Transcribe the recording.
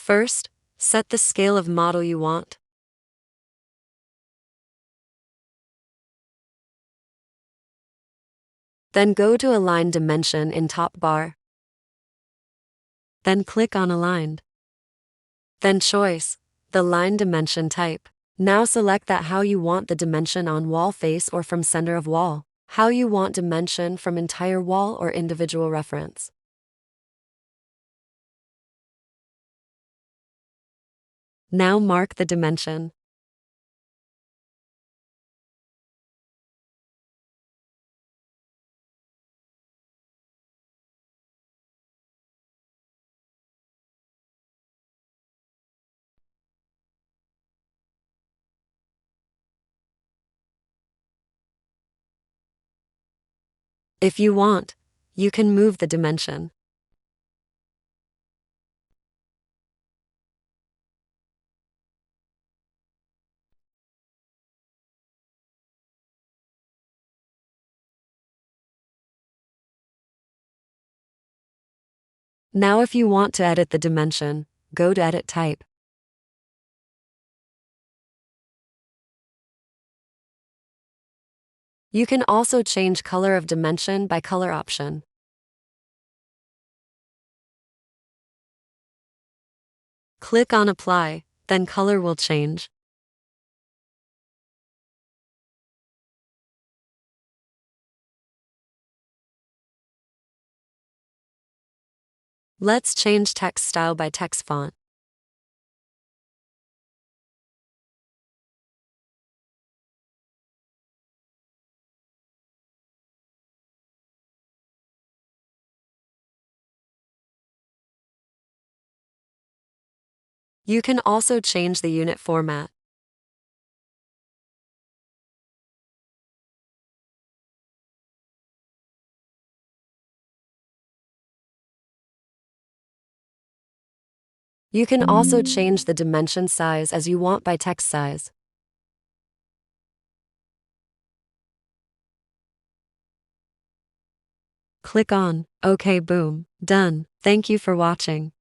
First, set the scale of model you want. Then go to Align Dimension in top bar. Then click on Aligned. Then choice the line dimension type. Now select that how you want the dimension on wall face or from center of wall. How you want dimension from entire wall or individual reference. Now mark the dimension. If you want, you can move the dimension. Now if you want to edit the dimension, go to Edit Type. You can also change color of dimension by color option. Click on Apply, then color will change. Let's change text style by text font. You can also change the unit format. You can also change the dimension size as you want by text size. Click on OK, boom, done. Thank you for watching.